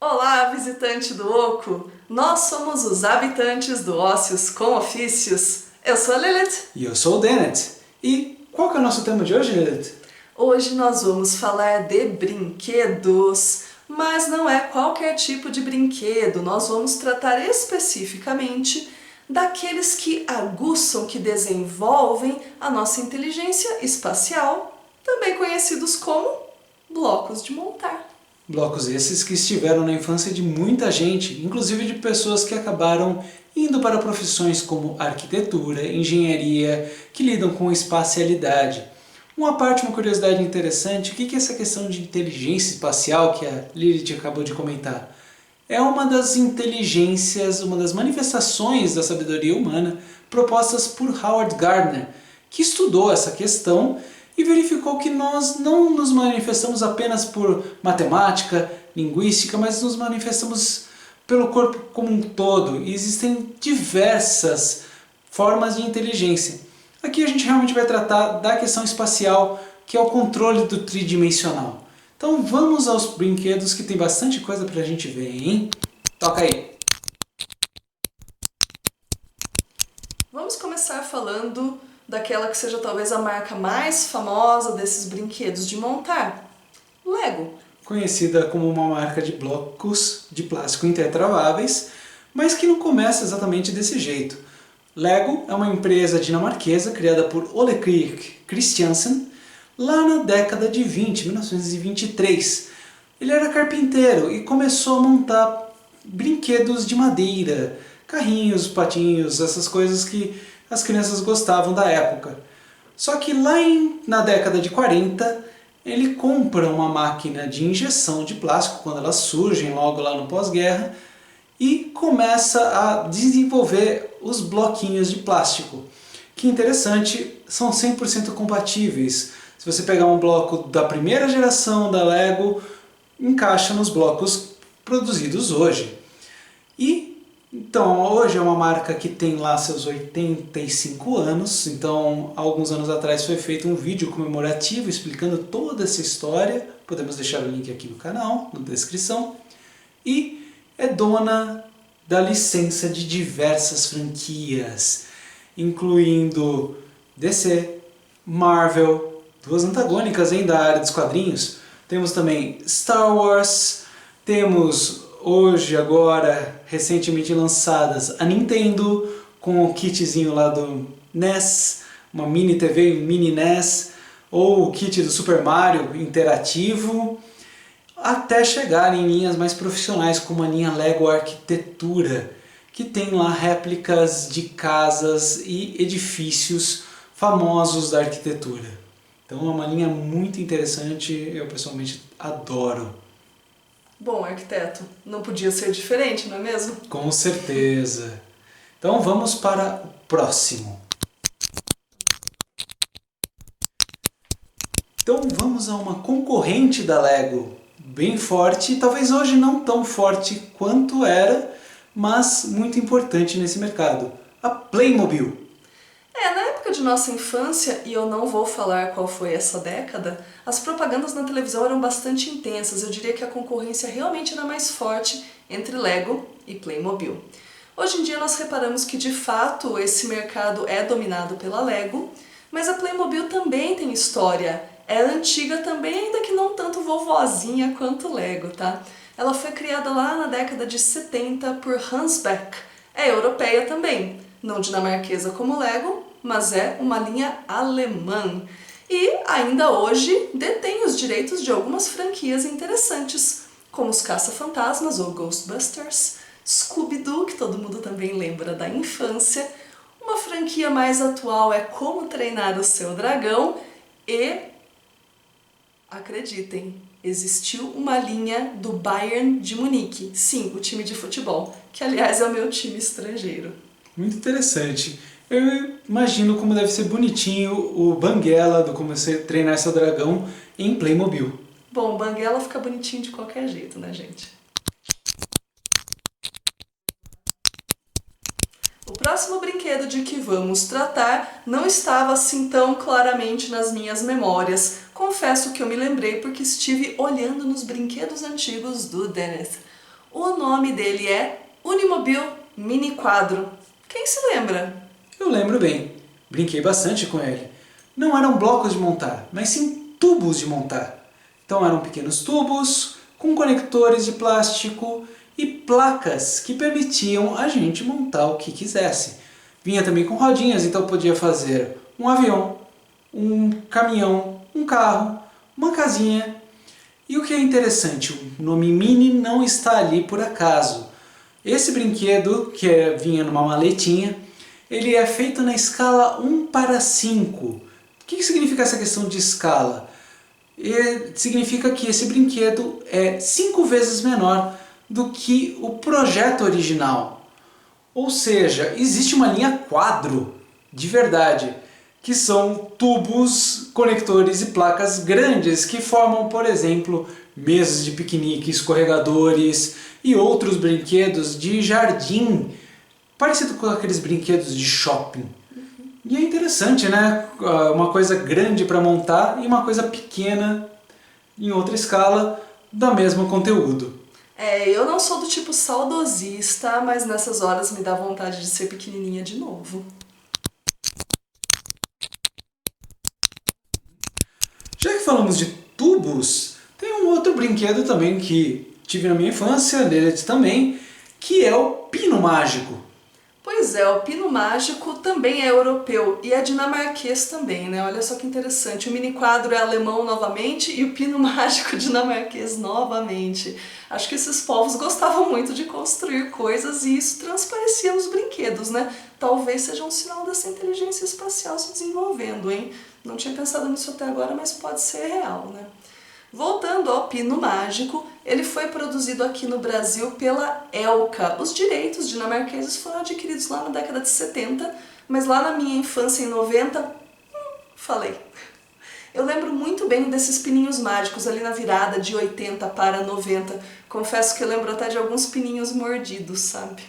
Olá, visitante do Oco! Nós somos os habitantes do Ócios com Ofícios. Eu sou a Lilith. E eu sou o Dennett. E qual que é o nosso tema de hoje, Lilith? Hoje nós vamos falar de brinquedos, mas não é qualquer tipo de brinquedo. Nós vamos tratar especificamente daqueles que aguçam, que desenvolvem a nossa inteligência espacial, também conhecidos como blocos de montar. Blocos esses que estiveram na infância de muita gente, inclusive de pessoas que acabaram indo para profissões como arquitetura, engenharia, que lidam com espacialidade. Uma curiosidade interessante, o que é essa questão de inteligência espacial que a Lilith acabou de comentar? É uma das inteligências, uma das manifestações da sabedoria humana propostas por Howard Gardner, que estudou essa questão e verificou que nós não nos manifestamos apenas por matemática, linguística, mas nos manifestamos pelo corpo como um todo. E existem diversas formas de inteligência. Aqui a gente realmente vai tratar da questão espacial, que é o controle do tridimensional. Então vamos aos brinquedos, que tem bastante coisa pra gente ver, hein? Toca aí! Vamos começar falando daquela que seja talvez a marca mais famosa desses brinquedos de montar, Lego. Conhecida como uma marca de blocos de plástico intratraváveis, mas que não começa exatamente desse jeito. Lego é uma empresa dinamarquesa criada por Ole Kirk Christiansen lá na década de 1923. Ele era carpinteiro e começou a montar brinquedos de madeira, carrinhos, patinhos, essas coisas que as crianças gostavam da época. Só que na década de 40, ele compra uma máquina de injeção de plástico, quando elas surgem logo lá no pós-guerra, e começa a desenvolver os bloquinhos de plástico. Que interessante, são 100% compatíveis. Se você pegar um bloco da primeira geração da Lego, encaixa nos blocos produzidos hoje. Então, hoje é uma marca que tem lá seus 85 anos, então alguns anos atrás foi feito um vídeo comemorativo explicando toda essa história, podemos deixar o link aqui no canal, na descrição, e é dona da licença de diversas franquias, incluindo DC, Marvel, duas antagônicas da área dos quadrinhos, temos também Star Wars, temos hoje, agora, recentemente lançadas a Nintendo, com o kitzinho lá do NES, uma mini TV e um mini NES, ou o kit do Super Mario interativo, até chegar em linhas mais profissionais, como a linha Lego Arquitetura, que tem lá réplicas de casas e edifícios famosos da arquitetura. Então é uma linha muito interessante, eu pessoalmente adoro. Bom, arquiteto, não podia ser diferente, não é mesmo? Com certeza. Então vamos para o próximo. Então vamos a uma concorrente da Lego, bem forte, talvez hoje não tão forte quanto era, mas muito importante nesse mercado, a Playmobil. Na época de nossa infância, e eu não vou falar qual foi essa década, as propagandas na televisão eram bastante intensas. Eu diria que a concorrência realmente era mais forte entre Lego e Playmobil. Hoje em dia nós reparamos que de fato esse mercado é dominado pela Lego, mas a Playmobil também tem história. É antiga também, ainda que não tanto vovozinha quanto Lego, tá? Ela foi criada lá na década de 70 por Hans Beck. É europeia também, não dinamarquesa como Lego, mas é uma linha alemã. E ainda hoje detém os direitos de algumas franquias interessantes, como os Caça-Fantasmas ou Ghostbusters, Scooby-Doo, que todo mundo também lembra da infância. Uma franquia mais atual é Como Treinar o Seu Dragão e, acreditem, existiu uma linha do Bayern de Munique, sim, o time de futebol, que aliás é o meu time estrangeiro. Muito interessante. Eu imagino como deve ser bonitinho o Banguela do Como Treinar Seu Dragão em Playmobil. Bom, o Banguela fica bonitinho de qualquer jeito, né, gente? O próximo brinquedo de que vamos tratar não estava assim tão claramente nas minhas memórias. Confesso que eu me lembrei porque estive olhando nos brinquedos antigos do Dennis. O nome dele é Unimobil Mini Quadro. Quem se lembra? Eu lembro bem, brinquei bastante com ele. Não eram blocos de montar, mas sim tubos de montar. Então eram pequenos tubos com conectores de plástico e placas que permitiam a gente montar o que quisesse. Vinha também com rodinhas, então podia fazer um avião, um caminhão, um carro, uma casinha. E o que é interessante, o nome Mini não está ali por acaso. Esse brinquedo, vinha numa maletinha, ele é feito na escala 1:5. O que significa essa questão de escala? Significa que esse brinquedo é 5 vezes menor do que o projeto original. Ou seja, existe uma linha quadro de verdade, que são tubos, conectores e placas grandes que formam, por exemplo, mesas de piquenique, escorregadores e outros brinquedos de jardim, parecido com aqueles brinquedos de shopping. E é interessante, né? Uma coisa grande para montar e uma coisa pequena em outra escala do mesmo conteúdo. Eu não sou do tipo saudosista, mas nessas horas me dá vontade de ser pequenininha de novo. Já que falamos de tubos, tem um outro brinquedo também que tive na minha infância, dele também, que é o pino mágico. Pois é, o pino mágico também é europeu e é dinamarquês também, né? Olha só que interessante. O mini quadro é alemão novamente e o pino mágico dinamarquês novamente. Acho que esses povos gostavam muito de construir coisas e isso transparecia nos brinquedos, né? Talvez seja um sinal dessa inteligência espacial se desenvolvendo, hein? Não tinha pensado nisso até agora, mas pode ser real, né? Voltando ao pino mágico, ele foi produzido aqui no Brasil pela Elka. Os direitos dinamarqueses foram adquiridos lá na década de 70, mas lá na minha infância, em 90, falei. Eu lembro muito bem desses pininhos mágicos ali na virada de 80 para 90. Confesso que eu lembro até de alguns pininhos mordidos, sabe?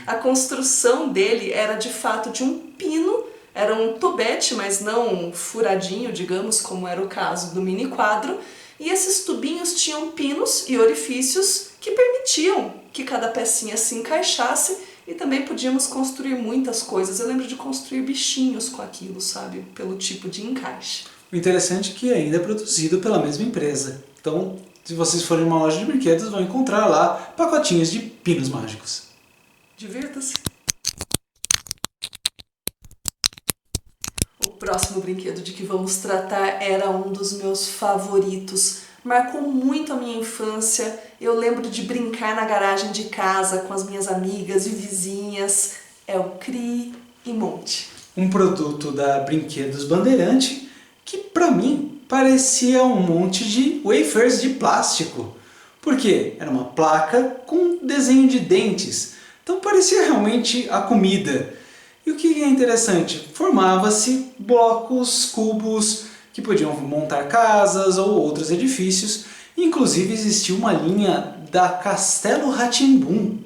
A construção dele era de fato de um pino. Era um tubete, mas não um furadinho, digamos, como era o caso do mini quadro. E esses tubinhos tinham pinos e orifícios que permitiam que cada pecinha se encaixasse e também podíamos construir muitas coisas. Eu lembro de construir bichinhos com aquilo, sabe? Pelo tipo de encaixe. O interessante é que ainda é produzido pela mesma empresa. Então, se vocês forem numa loja de brinquedos, vão encontrar lá pacotinhos de pinos mágicos. Divirta-se! O próximo brinquedo de que vamos tratar era um dos meus favoritos. Marcou muito a minha infância. Eu lembro de brincar na garagem de casa com as minhas amigas e vizinhas. É o Cri e Monte. Um produto da Brinquedos Bandeirante que, para mim, parecia um monte de wafers de plástico. Por quê? Era uma placa com desenho de dentes. Então parecia realmente a comida. E o que é interessante? Formava-se blocos, cubos, que podiam montar casas ou outros edifícios. Inclusive existia uma linha da Castelo Rá-Tim-Bum.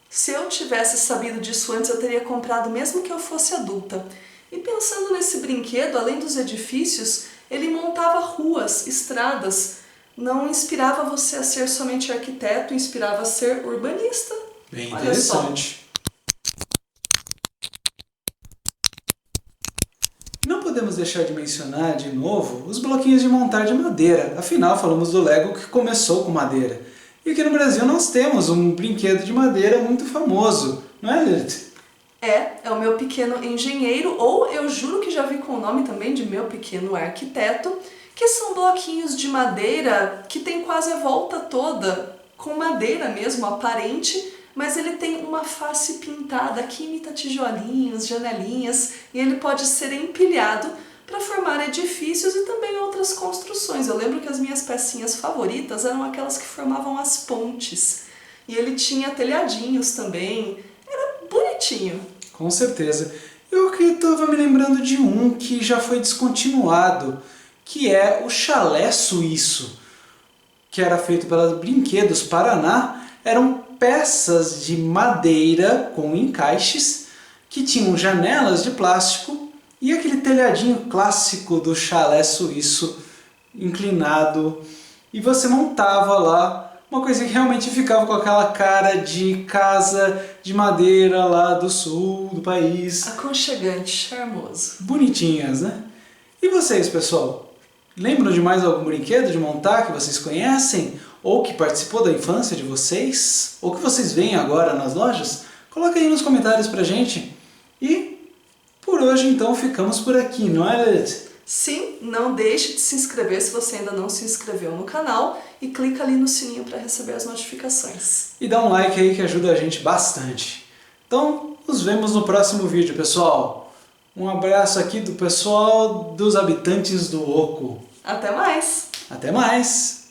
Se eu tivesse sabido disso antes, eu teria comprado mesmo que eu fosse adulta. E pensando nesse brinquedo, além dos edifícios, ele montava ruas, estradas. Não inspirava você a ser somente arquiteto, inspirava a ser urbanista. Bem Olha interessante. só. Não podemos deixar de mencionar de novo os bloquinhos de montar de madeira. Afinal, falamos do Lego que começou com madeira. E aqui no Brasil nós temos um brinquedo de madeira muito famoso, não é, Lilith? É o Meu Pequeno Engenheiro, ou eu juro que já vi com o nome também de Meu Pequeno Arquiteto, que são bloquinhos de madeira que tem quase a volta toda, com madeira mesmo, aparente, mas ele tem uma face pintada que imita tijolinhos, janelinhas, e ele pode ser empilhado para formar edifícios e também outras construções. Eu lembro que as minhas pecinhas favoritas eram aquelas que formavam as pontes. E ele tinha telhadinhos também, era bonitinho. Com certeza. Eu que estava me lembrando de um que já foi descontinuado, que é o Chalé Suíço, que era feito pela Brinquedos Paraná. Eram peças de madeira com encaixes que tinham janelas de plástico e aquele telhadinho clássico do chalé suíço inclinado, e você montava lá uma coisa que realmente ficava com aquela cara de casa de madeira lá do sul do país. Aconchegante, charmoso. Bonitinhas, né? E vocês, pessoal? Lembram de mais algum brinquedo de montar que vocês conhecem? Ou que participou da infância de vocês? Ou que vocês veem agora nas lojas? Coloca aí nos comentários pra gente. E por hoje então ficamos por aqui, não é, Lilith? Sim, não deixe de se inscrever se você ainda não se inscreveu no canal e clica ali no sininho para receber as notificações. E dá um like aí que ajuda a gente bastante. Então, nos vemos no próximo vídeo, pessoal. Um abraço aqui do pessoal dos habitantes do Oco. Até mais! Até mais!